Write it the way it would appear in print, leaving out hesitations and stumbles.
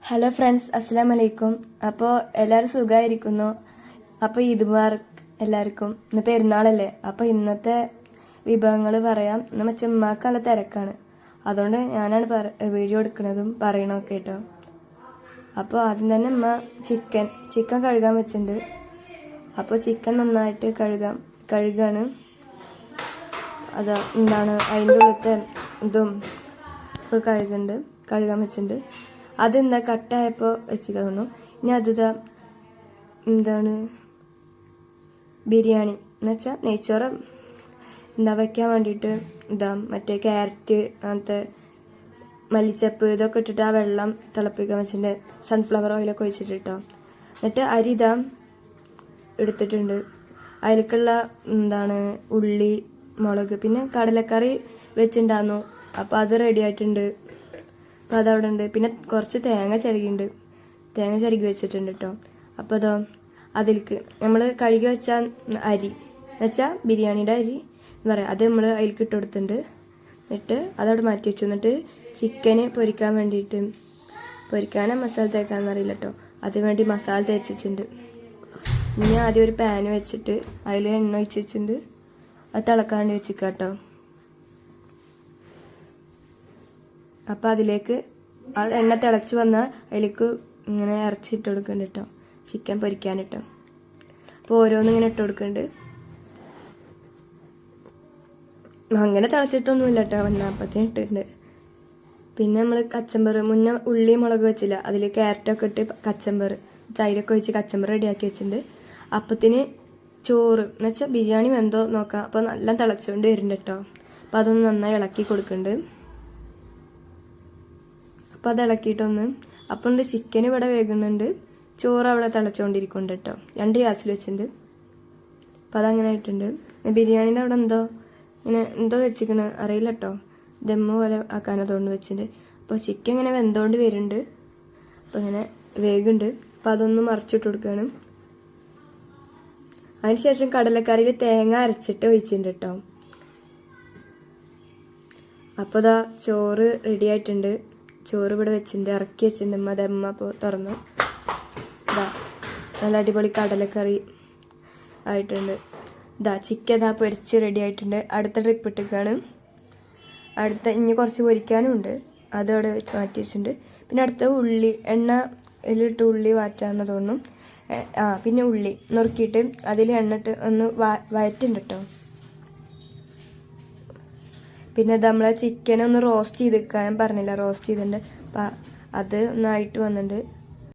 Hello friends, അസ്സലാമു അലൈക്കും. അപ്പോൾ എല്ലാവരും സുഖമായിരിക്കുന്നു. അപ്പോൾ ഈദ് മുബാറക് എല്ലാവർക്കും. ഇന്ന് പെരുന്നാളല്ലേ, അപ്പോൾ ഇന്നത്തെ വിഭവങ്ങൾ പറയാം. ഇന്ന് ഉമ്മാക്ക് നല്ല തിരക്കാണ്, അതുകൊണ്ട് ഞാനാണ് വീഡിയോ എടുക്കുന്നതും പറയണമൊക്കെ കേട്ടോ. അപ്പോൾ ആദ്യം തന്നെ ഉമ്മ ചിക്കൻ കഴുകാൻ വെച്ചിട്ടുണ്ട്. അപ്പോൾ ചിക്കൻ നന്നായിട്ട് കഴുകാണ്. അതിൻ്റെ ഉള്ളത്തെ ഇതും ഇപ്പോൾ കഴുകാൻ വെച്ചിട്ടുണ്ട്. അതെന്താ കട്ടായപ്പോൾ വെച്ചിട്ട് തോന്നുന്നു. ഇനി ബിരിയാണി എന്നുവെച്ചാൽ നെയ്ച്ചോറ് വയ്ക്കാൻ വേണ്ടിയിട്ട് മറ്റേ ക്യാരറ്റ് അങ്ങനത്തെ മല്ലിച്ചപ്പ് ഇതൊക്കെ ഇട്ടിട്ട് ആ വെള്ളം തിളപ്പിക്കാൻ വെച്ചിട്ടുണ്ട്. സൺഫ്ലവർ ഓയിലൊക്കെ ഒഴിച്ചിട്ട് കേട്ടോ. എന്നിട്ട് അരി എടുത്തിട്ടുണ്ട്. അതിലേക്കുള്ള ഉള്ളി, മുളക്, പിന്നെ കടലക്കറി വെച്ചിട്ടുണ്ടായിരുന്നു. അപ്പോൾ അത് റെഡി ആയിട്ടുണ്ട്. അപ്പോൾ അതവിടെ ഉണ്ട്. പിന്നെ കുറച്ച് തേങ്ങ ചിരകി വെച്ചിട്ടുണ്ട് കേട്ടോ. അപ്പോൾ അതിലേക്ക് നമ്മൾ കഴുകി വെച്ച അരി എന്നുവെച്ചാൽ ബിരിയാണിയുടെ അരി എന്ന് പറയാം, അത് നമ്മൾ അതിലേക്ക് ഇട്ട് കൊടുത്തിട്ടുണ്ട്. എന്നിട്ട് അതവിടെ മാറ്റി വെച്ചു. എന്നിട്ട് ചിക്കന് പൊരിക്കാനോ മസാല തേക്കാനൊന്നും അറിയില്ല കേട്ടോ. അതിനുവേണ്ടി മസാല തേച്ച് വെച്ചിട്ടുണ്ട്. ഇനി ആദ്യം ഒരു പാന് വെച്ചിട്ട് അതിൽ എണ്ണ ഒഴിച്ച് വെച്ചിട്ടുണ്ട്. അത് തിളക്കാണ്ട് വെച്ചിരിക്കാം കേട്ടോ. അപ്പോൾ അതിലേക്ക് എണ്ണ തിളച്ച് വന്നാൽ അതിലേക്ക് ഇങ്ങനെ ഇറച്ചിട്ട് കൊടുക്കുന്നുണ്ട് കേട്ടോ, ചിക്കൻ പൊരിക്കാനിട്ടോ. അപ്പോൾ ഓരോന്നിങ്ങനെ ഇട്ട് കൊടുക്കുന്നുണ്ട്. അങ്ങനെ തിളച്ചിട്ടൊന്നുമില്ല കേട്ടോ, വന്നപ്പത്തേന് ഇട്ടിട്ടുണ്ട്. പിന്നെ നമ്മൾ കച്ചമ്പർ മുന്നേ ഉള്ളി മുളക് വെച്ചില്ല, അതിൽ ക്യാരറ്റൊക്കെ ഇട്ട് കച്ചമ്പർ തൈരൊക്കെ ഒഴിച്ച് കച്ചമ്പർ റെഡിയാക്കി വെച്ചിട്ടുണ്ട്. അപ്പത്തിന് ചോറ് എന്നുവെച്ചാൽ ബിരിയാണി വെന്തോ നോക്കാം. അപ്പോൾ നല്ല തിളച്ചുകൊണ്ട് വരുന്നുണ്ട് കേട്ടോ. അപ്പോൾ അതൊന്ന് നന്നായി ഇളക്കി കൊടുക്കുന്നുണ്ട്. അപ്പോൾ അത് ഇളക്കിയിട്ടൊന്ന് അപ്പോൾ ചിക്കൻ ഇവിടെ വേകുന്നുണ്ട്, ചോറ് അവിടെ തിളച്ചുകൊണ്ടിരിക്കുന്നുണ്ട് കേട്ടോ. 2 ഗ്യാസിൽ വെച്ചിട്ടുണ്ട്. അപ്പോൾ അതങ്ങനെ ആയിട്ടുണ്ട്. ബിരിയാണീൻ്റെ അവിടെ എന്തോ വെച്ചിരിക്കണ അറിയില്ല കേട്ടോ, ദമ്മ് പോലെ ആക്കാനതുകൊണ്ട് വെച്ചിട്ടുണ്ട്. അപ്പോൾ ചിക്കൻ ഇങ്ങനെ വെന്തോണ്ട് വരുന്നുണ്ട്. അപ്പോൾ ഇങ്ങനെ വേകുന്നുണ്ട്. അപ്പോൾ അതൊന്ന് മറിച്ചിട്ട് കൊടുക്കുകയാണ്. അതിനുശേഷം കടലക്കറിയിൽ തേങ്ങ അരച്ചിട്ട് ഒഴിച്ചിട്ടുണ്ട് കേട്ടോ. അപ്പോൾ ചോറ് റെഡി ആയിട്ടുണ്ട്. ചോറ് ഇവിടെ വെച്ചിട്ടുണ്ട്, ഇറക്കി വെച്ചിട്ടുണ്ട്. ദമ്മ അപ്പോൾ തുറന്നു. നല്ല അടിപൊളി കടലക്കറി ആയിട്ടുണ്ട്. ചിക്കൻ പൊരിച്ച് റെഡി ആയിട്ടുണ്ട്. അടുത്ത ട്രിപ്പ് ഇട്ടിക്കാണ്. ഇനി കുറച്ച് പൊരിക്കാനും ഉണ്ട്, അതവിടെ മാറ്റി വെച്ചിട്ടുണ്ട്. പിന്നെ അടുത്ത ഉള്ളി എണ്ണയിലിട്ട് ഉള്ളി വാറ്റാന്ന് തോന്നുന്നു. പിന്നെ ഉള്ളി നുറുക്കിയിട്ട് അതിൽ എണ്ണിട്ട് ഒന്ന് വയറ്റുണ്ട് കേട്ടോ. പിന്നെ നമ്മളെ ചിക്കൻ ഒന്ന് റോസ്റ്റ് ചെയ്തെടുക്കാൻ പറഞ്ഞില്ല, റോസ്റ്റ് ചെയ്തിട്ടുണ്ട്. അപ്പം അത് ഒന്നായിട്ട് വന്നിട്ടുണ്ട്.